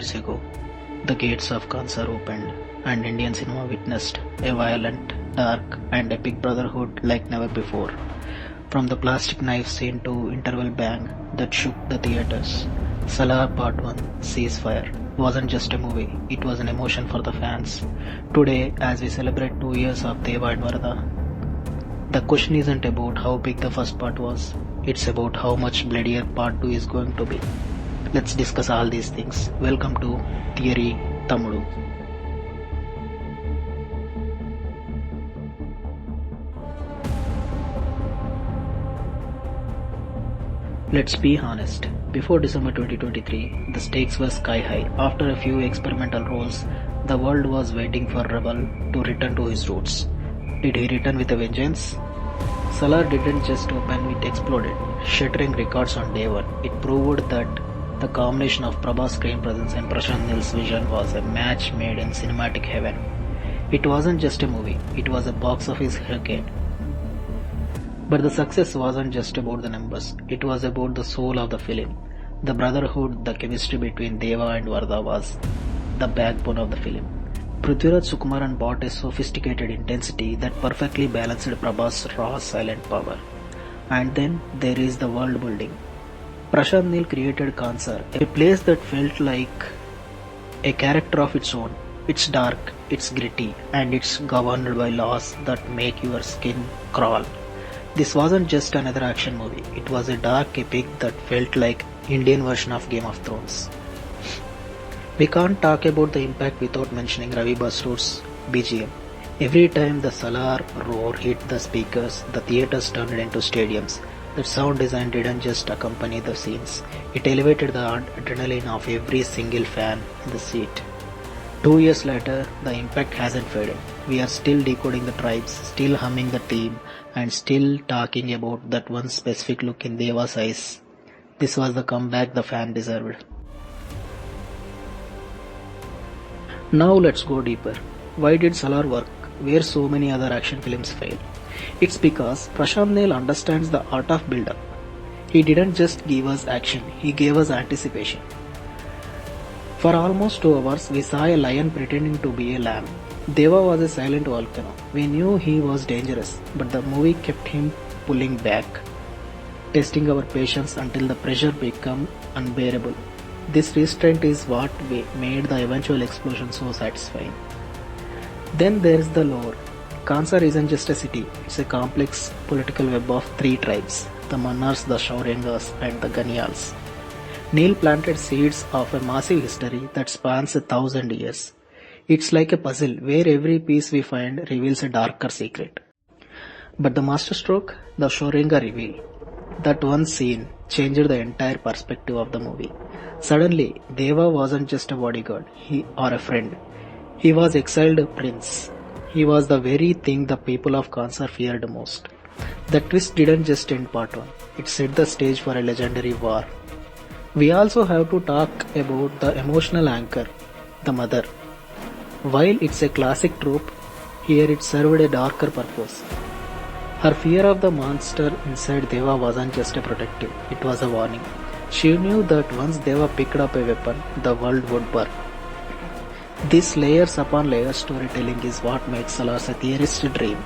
years ago, the gates of Khansaar opened and Indian cinema witnessed a violent, dark and epic brotherhood like never before. From the plastic knife scene to interval bang that shook the theatres, Salaar Part 1, Ceasefire, wasn't just a movie, it was an emotion for the fans. Today, as we celebrate 2 years of Deva and Varadha, the question isn't about how big the first part was, it's about how much bloodier Part 2 is going to be. Let's discuss all these things. Welcome to Theory Thammudu. Let's be honest, before December 2023, the stakes were sky high. After a few experimental roles, the world was waiting for Rebel to return to his roots. Did he return with a vengeance? Salaar didn't just open, it exploded, shattering records on day one. It proved that the combination of Prabhas' screen presence and Prashanth Neel's vision was a match made in cinematic heaven. It wasn't just a movie, it was a box office hurricane. But the success wasn't just about the numbers, it was about the soul of the film. The brotherhood, the chemistry between Deva and Varadha was the backbone of the film. Prithviraj Sukumaran brought a sophisticated intensity that perfectly balanced Prabhas' raw silent power. And then there is the world building. Prashanth Neel created Khansaar, a place that felt like a character of its own. It's dark, it's gritty, and it's governed by laws that make your skin crawl. This wasn't just another action movie, it was a dark epic that felt like Indian version of Game of Thrones. We can't talk about the impact without mentioning Ravi Basroor's BGM. Every time the Salaar roar hit the speakers, the theatres turned into stadiums. That sound design didn't just accompany the scenes, it elevated the adrenaline of every single fan in the seat. 2 years later, the impact hasn't faded. We are still decoding the tribes, still humming the theme, and still talking about that one specific look in Deva's eyes. This was the comeback the fan deserved. Now let's go deeper. Why did Salaar work where so many other action films fail? It's because Prashanth Neel understands the art of build-up. He didn't just give us action, he gave us anticipation. For almost 2 hours, we saw a lion pretending to be a lamb. Deva was a silent volcano. We knew he was dangerous, but the movie kept him pulling back, testing our patience until the pressure became unbearable. This restraint is what made the eventual explosion so satisfying. Then there's the lore. Khansaar isn't just a city, it's a complex political web of 3 tribes, the Mannars, the Shouryangas and the Ganiyals. Neel planted seeds of a massive history that spans 1,000 years. It's like a puzzle where every piece we find reveals a darker secret. But the masterstroke, the Shouryanga reveal, that one scene changed the entire perspective of the movie. Suddenly, Deva wasn't just a bodyguard or a friend. He was exiled prince. He was the very thing the people of Khansaar feared most. The twist didn't just end part 1. It set the stage for a legendary war. We also have to talk about the emotional anchor, the mother. While it's a classic trope, here it served a darker purpose. Her fear of the monster inside Deva wasn't just a protective, it was a warning. She knew that once Deva picked up a weapon, the world would burn. This layers upon layers storytelling is what makes Salaar a theorist's dream.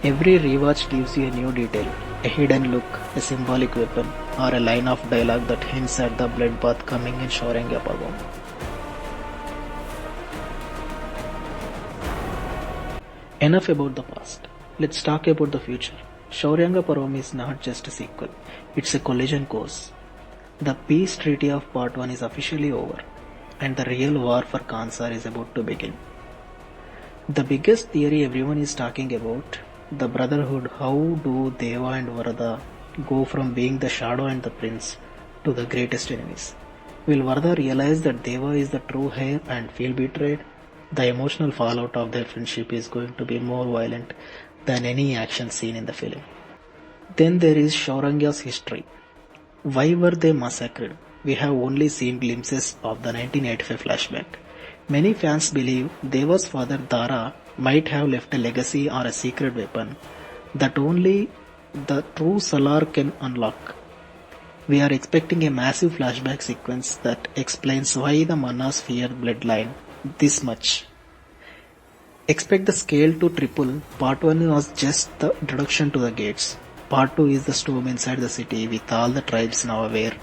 Every rewatch gives you a new detail, a hidden look, a symbolic weapon, or a line of dialogue that hints at the bloodbath coming in Shouryanga Parvam. Enough about the past. Let's talk about the future. Shouryanga Parvam is not just a sequel, it's a collision course. The peace treaty of part 1 is officially over, and the real war for Khansaar is about to begin. The biggest theory everyone is talking about, the brotherhood. How do Deva and Varadha go from being the shadow and the prince to the greatest enemies? Will Varadha realize that Deva is the true heir and feel betrayed? The emotional fallout of their friendship is going to be more violent than any action scene in the film. Then there is Shouranga's history. Why were they massacred? We have only seen glimpses of the 1985 flashback. Many fans believe Deva's father Dara might have left a legacy or a secret weapon that only the true Salaar can unlock. We are expecting a massive flashback sequence that explains why the Mannas fear bloodline this much. Expect the scale to triple. Part 1 was just the introduction to the gates. Part 2 is the storm inside the city with all the tribes now aware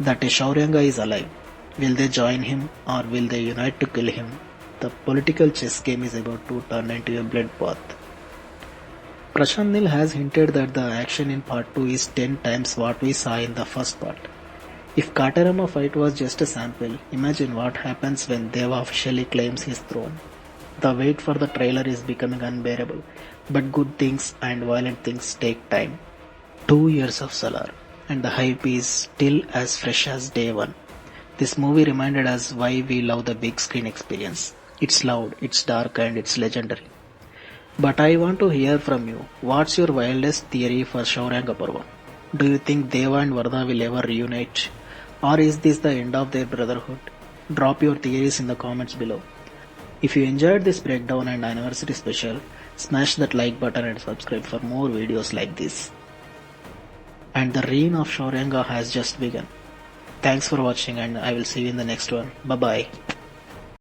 that a Shouryanga is alive. Will they join him or will they unite to kill him? The political chess game is about to turn into a bloodbath. Prashanth Neel has hinted that the action in part 2 is 10 times what we saw in the first part. If Katarama fight was just a sample, imagine what happens when Deva officially claims his throne. The wait for the trailer is becoming unbearable, but good things and violent things take time. 2 years of Salaar, and the hype is still as fresh as day one. This movie reminded us why we love the big screen experience. It's loud, it's dark, and it's legendary. But I want to hear from you. What's your wildest theory for Shouryanga Parvam? Do you think Deva and Varadha will ever reunite? Or is this the end of their brotherhood? Drop your theories in the comments below. If you enjoyed this breakdown and anniversary special, smash that like button and subscribe for more videos like this. And the reign of Shouryanga has just begun. Thanks for watching and I will see you in the next one. Bye bye.